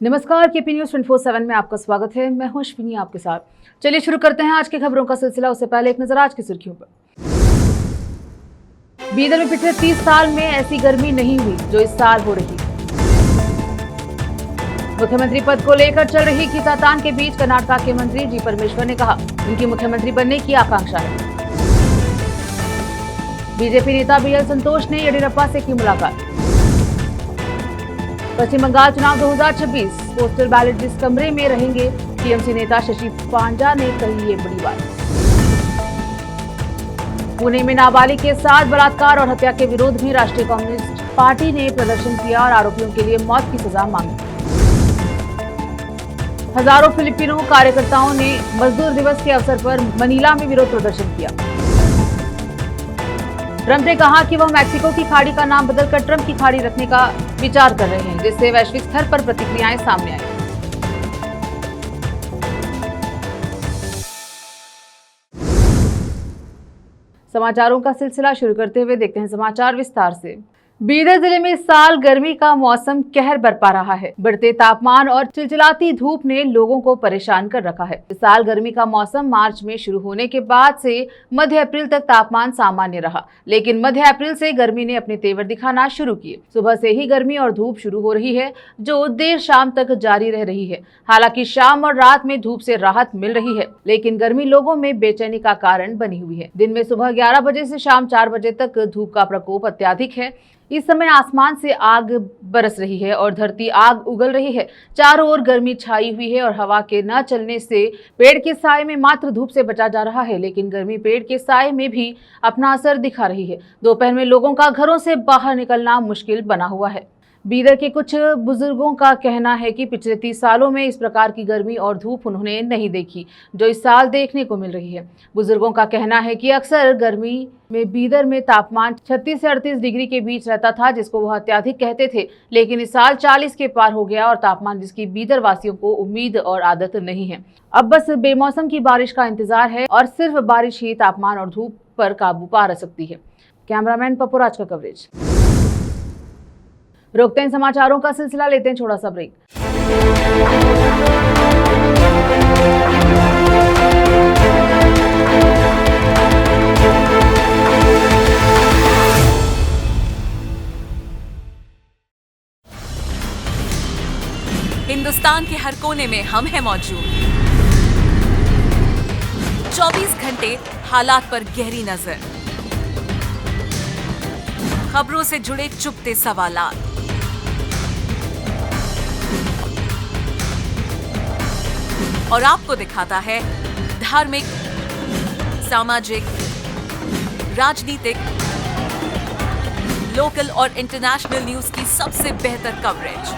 नमस्कार, KP news 24/7 में आपका स्वागत है। मैं हूं अश्विनी आपके साथ। चलिए शुरू करते हैं आज की खबरों का सिलसिला। उससे पहले एक नजर आज की सुर्खियों पर। बीदर में पिछले 30 साल में ऐसी गर्मी नहीं हुई जो इस साल हो रही। मुख्यमंत्री पद को लेकर चल रही खींचातान के बीच कर्नाटक के मंत्री जी परमेश्वर ने कहा, उनकी मुख्यमंत्री बनने की आकांक्षा है। बीजेपी नेता बीएल संतोष ने येडियुरप्पा से की मुलाकात। पश्चिम बंगाल चुनाव 2026 पोस्टल बैलेट जिस कमरे में रहेंगे, टीएमसी नेता शशि पांजा ने कही ये बड़ी बात। पुणे में नाबालिग के साथ बलात्कार और हत्या के विरोध में राष्ट्रीय कम्युनिस्ट पार्टी ने प्रदर्शन किया और आरोपियों के लिए मौत की सजा मांगी। हजारों फिलिपिनो कार्यकर्ताओं ने मजदूर दिवस के अवसर पर मनीला में विरोध प्रदर्शन किया। ट्रंप ने कहा कि वह मैक्सिको की खाड़ी का नाम बदलकर ट्रंप की खाड़ी रखने का विचार कर रहे हैं, जिससे वैश्विक स्तर पर प्रतिक्रियाएं सामने आई। समाचारों का सिलसिला शुरू करते हुए देखते हैं समाचार विस्तार से। बीदर जिले में इस साल गर्मी का मौसम कहर बरपा रहा है। बढ़ते तापमान और चिलचिलाती धूप ने लोगों को परेशान कर रखा है। इस साल गर्मी का मौसम मार्च में शुरू होने के बाद से मध्य अप्रैल तक तापमान सामान्य रहा, लेकिन मध्य अप्रैल से गर्मी ने अपने तेवर दिखाना शुरू किए। सुबह से ही गर्मी और धूप शुरू हो रही है, जो देर शाम तक जारी रह रही है। हालांकि शाम और रात में धूप से राहत मिल रही है, लेकिन गर्मी लोगों में बेचैनी का कारण बनी हुई है। दिन में सुबह 11 बजे से शाम 4 बजे तक धूप का प्रकोप अत्याधिक है। इस समय आसमान से आग बरस रही है और धरती आग उगल रही है। चारों ओर गर्मी छाई हुई है और हवा के न चलने से पेड़ के साए में मात्र धूप से बचा जा रहा है, लेकिन गर्मी पेड़ के साए में भी अपना असर दिखा रही है। दोपहर में लोगों का घरों से बाहर निकलना मुश्किल बना हुआ है। बीदर के कुछ बुजुर्गों का कहना है कि पिछले 30 सालों में इस प्रकार की गर्मी और धूप उन्होंने नहीं देखी, जो इस साल देखने को मिल रही है। बुजुर्गों का कहना है कि अक्सर गर्मी में बीदर में तापमान 36 से 38 डिग्री के बीच रहता था, जिसको वह अत्याधिक कहते थे, लेकिन इस साल 40 के पार हो गया और तापमान जिसकी बीदर वासियों को उम्मीद और आदत नहीं है। अब बस बेमौसम की बारिश का इंतजार है और सिर्फ बारिश ही तापमान और धूप पर काबू पा सकती है। कैमरामैन पपुराज का कवरेज। रोकते हैं समाचारों का सिलसिला, लेते हैं छोटा सा ब्रेक। हिंदुस्तान के हर कोने में हम हैं मौजूद। 24 घंटे हालात पर गहरी नजर, खबरों से जुड़े चुपते सवालात, और आपको दिखाता है धार्मिक, सामाजिक, राजनीतिक, लोकल और इंटरनेशनल न्यूज की सबसे बेहतर कवरेज,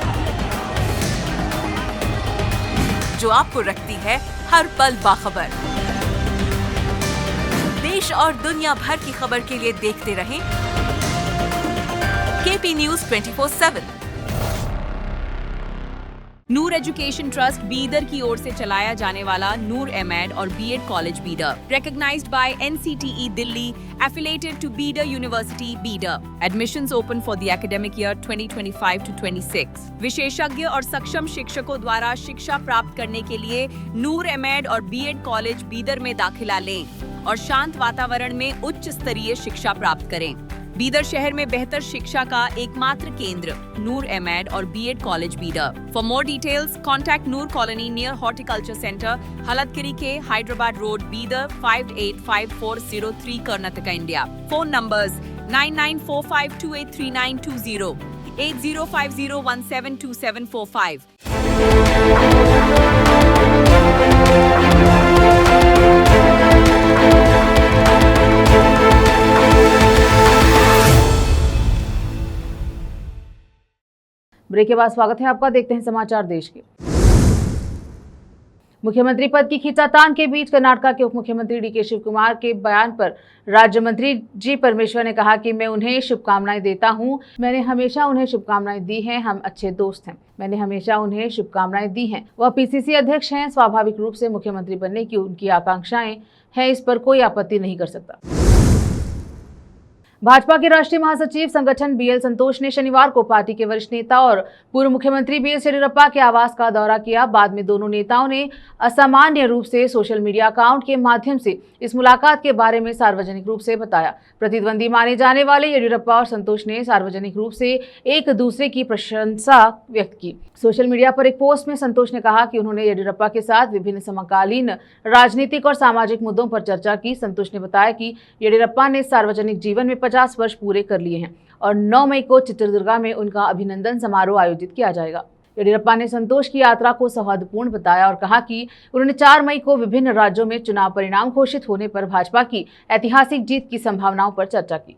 जो आपको रखती है हर पल बाखबर। देश और दुनिया भर की खबर के लिए देखते रहें KP news 24/7। Noor education trust Bidar की ओर से चलाया जाने वाला नूर एमएड और BEd college Bidar, recognized by NCTE Delhi, affiliated to Bidar University, Bidar. Admissions open for the academic year 2025 to 26. विशेषज्ञ और सक्षम शिक्षकों द्वारा शिक्षा प्राप्त करने के लिए नूर एमएड और बीएड कॉलेज बीदर में दाखिला लें और शांत वातावरण में उच्च स्तरीय शिक्षा प्राप्त करें। बीदर शहर में बेहतर शिक्षा का एकमात्र केंद्र नूर एमएड और BEd college Bidar. For more details contact Noor colony near horticulture centre, हलतगिरी के Hyderabad road, Bidar 585403 Karnataka, India. Phone numbers 9945283920, 8050172745। Break के बाद स्वागत है आपका। देखते हैं समाचार देश के। मुख्यमंत्री पद की खींचातान के बीच कर्नाटक के उप मुख्यमंत्री डीके शिव कुमार के बयान पर राज्य मंत्री जी परमेश्वर ने कहा कि मैं उन्हें शुभकामनाएं देता हूं। मैंने हमेशा उन्हें शुभकामनाएं दी हैं। हम अच्छे दोस्त हैं। मैंने हमेशा उन्हें शुभकामनाएं दी हैं। वह पीसीसी अध्यक्ष हैं। स्वाभाविक रूप से मुख्यमंत्री बनने की उनकी आकांक्षाएं हैं, इस पर कोई आपत्ति नहीं कर सकता। भाजपा के राष्ट्रीय महासचिव संगठन बीएल संतोष ने शनिवार को पार्टी के वरिष्ठ नेता और पूर्व मुख्यमंत्री बीएस येदियुरप्पा के आवास का दौरा किया। बाद में दोनों नेताओं ने असामान्य रूप से सोशल मीडिया अकाउंट के माध्यम से इस मुलाकात के बारे में सार्वजनिक रूप से बताया। प्रतिद्वंदी माने जाने वाले येदियुरप्पा और संतोष ने सार्वजनिक रूप से एक दूसरे की प्रशंसा व्यक्त की। सोशल मीडिया पर एक पोस्ट में संतोष ने कहा कि उन्होंने येदियुरप्पा के साथ विभिन्न समकालीन राजनीतिक और सामाजिक मुद्दों पर चर्चा की। संतोष ने बताया कि येदियुरप्पा ने सार्वजनिक जीवन में 50 वर्ष पूरे कर लिए हैं और 9 मई को चित्रदुर्गा में उनका अभिनंदन समारोह आयोजित किया जाएगा। येदियुरप्पा ने संतोष की यात्रा को सौहार्दपूर्ण बताया और कहा कि उन्होंने 4 मई को विभिन्न राज्यों में चुनाव परिणाम घोषित होने पर भाजपा की ऐतिहासिक जीत की संभावनाओं पर चर्चा की।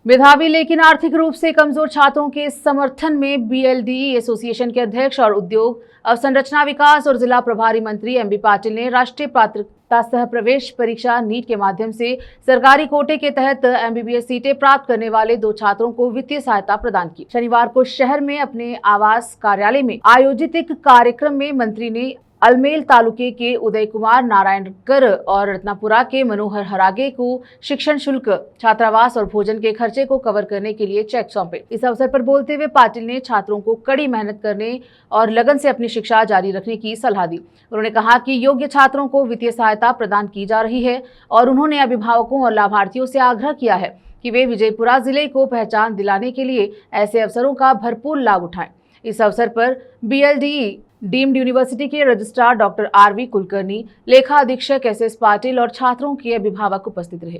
मेधावी लेकिन आर्थिक रूप से कमजोर छात्रों के समर्थन में बीएलडीई एसोसिएशन के अध्यक्ष और उद्योग अवसंरचना विकास और जिला प्रभारी मंत्री एमबी पाटिल ने राष्ट्रीय पात्रता सह प्रवेश परीक्षा नीट के माध्यम से सरकारी कोटे के तहत एमबीबीएस सीटें प्राप्त करने वाले 2 छात्रों को वित्तीय सहायता प्रदान की। शनिवार को शहर में अपने आवास कार्यालय में आयोजित एक कार्यक्रम में मंत्री ने अलमेल तालुके के उदय कुमार नारायणकर और रत्नापुरा के मनोहर हरागे को शिक्षण शुल्क, छात्रावास और भोजन के खर्चे को कवर करने के लिए चेक सौंपे। इस अवसर पर बोलते हुए पाटिल ने छात्रों को कड़ी मेहनत करने और लगन से अपनी शिक्षा जारी रखने की सलाह दी। उन्होंने कहा कि योग्य छात्रों को वित्तीय सहायता प्रदान की जा रही है और उन्होंने अभिभावकों और लाभार्थियों से आग्रह किया है कि वे विजयपुरा जिले को पहचान दिलाने के लिए ऐसे अवसरों का भरपूर लाभ उठाएं। इस अवसर पर बीएलडीई डीम्ड यूनिवर्सिटी के रजिस्ट्रार डॉक्टर आरवी कुलकर्णी, लेखा अधीक्षक एसएस पाटिल और छात्रों के अभिभावक उपस्थित रहे।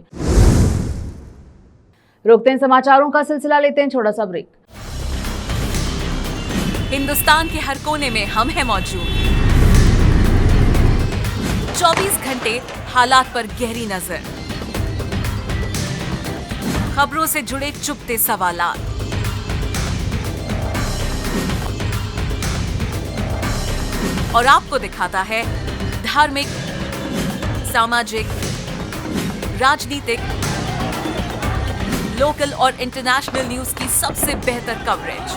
रोकते हैं समाचारों का सिलसिला, लेते हैं छोटा सा ब्रेक। हिंदुस्तान के हर कोने में हम हैं मौजूद। 24 घंटे हालात पर गहरी नजर, खबरों से जुड़े चुपते सवालात, और आपको दिखाता है धार्मिक, सामाजिक, राजनीतिक, लोकल और इंटरनेशनल न्यूज की सबसे बेहतर कवरेज,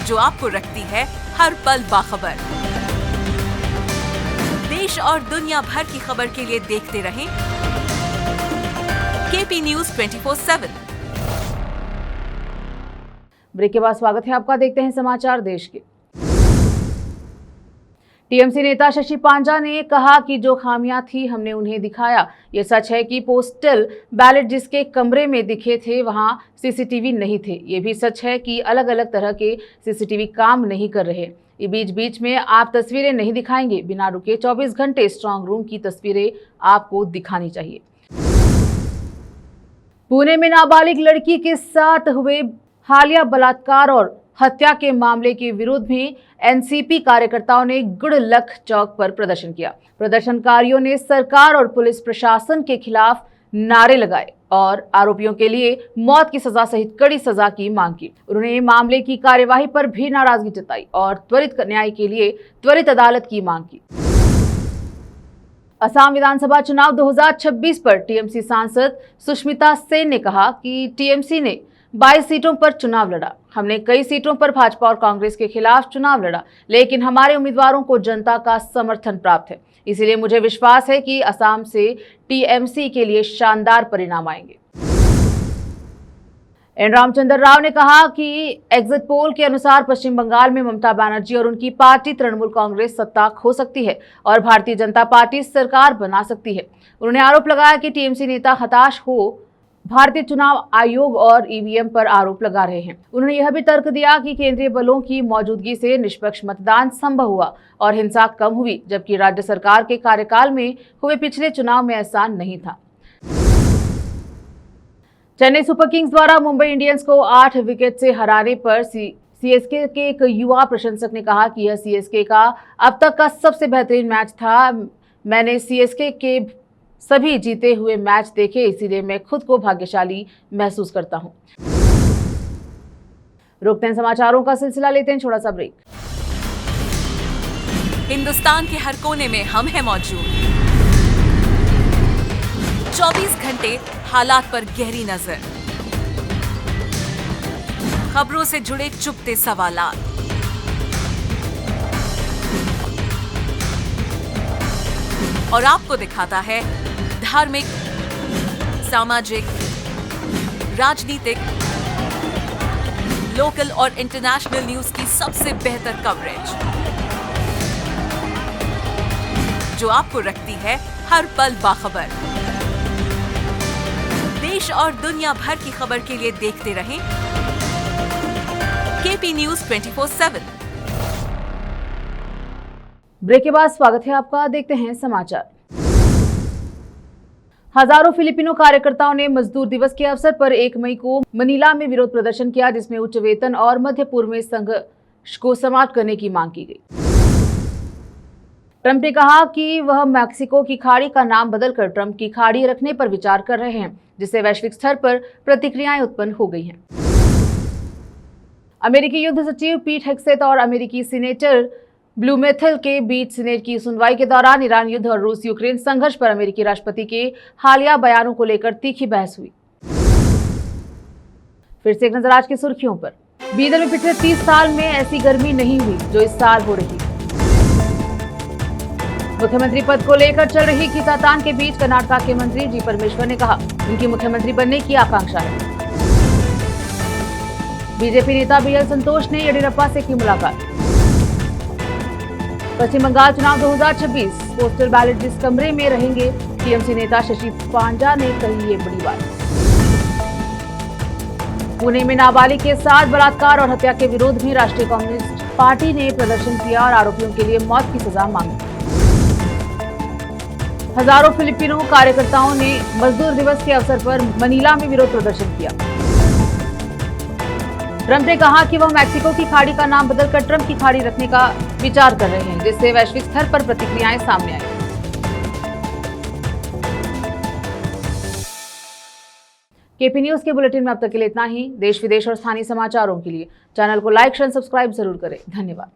जो आपको रखती है हर पल बाखबर। देश और दुनिया भर की खबर के लिए देखते रहें केपी न्यूज 24/7। ब्रेक के बाद स्वागत है आपका। देखते हैं समाचार देश के। टीएमसी नेता शशि पांजा ने कहा कि जो खामियां थी हमने उन्हें दिखाया। ये सच है कि पोस्टल बैलेट जिसके कमरे में दिखे थे वहां सीसीटीवी नहीं थे। ये भी सच है कि अलग अलग तरह के सीसीटीवी काम नहीं कर रहे। ये बीच बीच में आप तस्वीरें नहीं दिखाएंगे। बिना रुके 24 घंटे स्ट्रांग रूम की तस्वीरें आपको दिखानी चाहिए। पुणे में नाबालिग लड़की के साथ हुए हालिया बलात्कार और हत्या के मामले के विरोध में एनसीपी कार्यकर्ताओं ने गुड़लख चौक पर प्रदर्शन किया। प्रदर्शनकारियों ने सरकार और पुलिस प्रशासन के खिलाफ नारे लगाए और आरोपियों के लिए मौत की सजा सहित कड़ी सजा की मांग की। उन्होंने मामले की कार्यवाही पर भी नाराजगी जताई और त्वरित न्याय के लिए त्वरित अदालत की मांग की। असम विधानसभा चुनाव 2026 पर टीएमसी सांसद सुष्मिता सेन ने कहा कि टीएमसी ने 22 सीटों पर चुनाव लड़ा। हमने कई सीटों पर भाजपा और कांग्रेस के खिलाफ चुनाव लड़ा, लेकिन हमारे उम्मीदवारों को जनता का समर्थन प्राप्त है। इसीलिए मुझे विश्वास है कि असम से टीएमसी के लिए शानदार परिणाम आएंगे। एन रामचंद्र राव ने कहा कि एग्जिट पोल के अनुसार पश्चिम बंगाल में ममता बनर्जी और उनकी पार्टी तृणमूल कांग्रेस सत्ता खो सकती है और भारतीय जनता पार्टी सरकार बना सकती है। उन्होंने आरोप लगाया कि टीएमसी नेता हताश हो भारतीय चुनाव आयोग और ईवीएम पर आरोप लगा रहे हैं। उन्होंने यह भी तर्क दिया कि केंद्रीय बलों की मौजूदगी से निष्पक्ष मतदान संभव हुआ और हिंसा कम हुई, जबकि राज्य सरकार के कार्यकाल में हुए पिछले चुनाव में ऐसा नहीं था। चेन्नई सुपर किंग्स द्वारा मुंबई इंडियंस को 8 विकेट से हराने पर सीएसके के एक युवा प्रशंसक ने कहा कि यह सीएसके का अब तक का सबसे बेहतरीन मैच था। मैंने सीएसके के सभी जीते हुए मैच देखे, इसीलिए मैं खुद को भाग्यशाली महसूस करता हूं। रोकते हैं समाचारों का सिलसिला, लेते हैं छोटा सा ब्रेक। हिंदुस्तान के हर कोने में हम हैं मौजूद। 24 घंटे हालात पर गहरी नजर, खबरों से जुड़े चुपते सवालात, और आपको दिखाता है धार्मिक, सामाजिक, राजनीतिक, लोकल और इंटरनेशनल न्यूज की सबसे बेहतर कवरेज, जो आपको रखती है हर पल बाखबर। देश और दुनिया भर की खबर के लिए देखते रहें केपी न्यूज 24/7। ब्रेक के बाद स्वागत है आपका। देखते हैं समाचार। हजारों फिलिपिनो कार्यकर्ताओं ने मजदूर दिवस के अवसर पर 1 मई को मनीला में विरोध प्रदर्शन किया, जिसमें उच्च वेतन और मध्य पूर्व में संघर्ष को समाप्त करने की मांग की गई। ट्रंप ने कहा कि वह मैक्सिको की खाड़ी का नाम बदलकर ट्रंप की खाड़ी रखने पर विचार कर रहे हैं, जिससे वैश्विक स्तर पर प्रतिक्रियाएं उत्पन्न हो गई हैं। अमेरिकी युद्ध सचिव पीट हेग्सेथ और अमेरिकी सीनेटर ब्लूमेंथल के बीच सीनेट की सुनवाई के दौरान ईरान युद्ध और रूस यूक्रेन संघर्ष पर अमेरिकी राष्ट्रपति के हालिया बयानों को लेकर तीखी बहस हुई। फिर से एक नजर आज की सुर्खियों पर। बीदर में पिछले 30 साल में ऐसी गर्मी नहीं हुई जो इस साल हो रही। मुख्यमंत्री पद को लेकर चल रही खींचातान के बीच कर्नाटक के मंत्री जी परमेश्वर ने कहा, उनकी मुख्यमंत्री बनने की आकांक्षा है। बीजेपी नेता बीएल संतोष ने येडियुरप्पा से की मुलाकात। पश्चिम बंगाल चुनाव 2026 पोस्टल बैलेट जिस कमरे में रहेंगे, टीएमसी नेता शशि पांडा ने कही ये बड़ी बात। पुणे में नाबालिग के साथ बलात्कार और हत्या के विरोध में राष्ट्रीय कम्युनिस्ट पार्टी ने प्रदर्शन किया और आरोपियों के लिए मौत की सजा मांगी। हजारों फिलिपिनो कार्यकर्ताओं ने मजदूर दिवस के अवसर पर मनीला में विरोध प्रदर्शन किया। ट्रंप ने कहा कि वह मैक्सिको की खाड़ी का नाम बदलकर ट्रंप की खाड़ी रखने का विचार कर रहे हैं, जिससे वैश्विक स्तर पर प्रतिक्रियाएं सामने आई। केपी न्यूज के बुलेटिन में अब तक के लिए इतना ही। देश विदेश और स्थानीय समाचारों के लिए चैनल को लाइक, शेयर, सब्सक्राइब जरूर करें। धन्यवाद।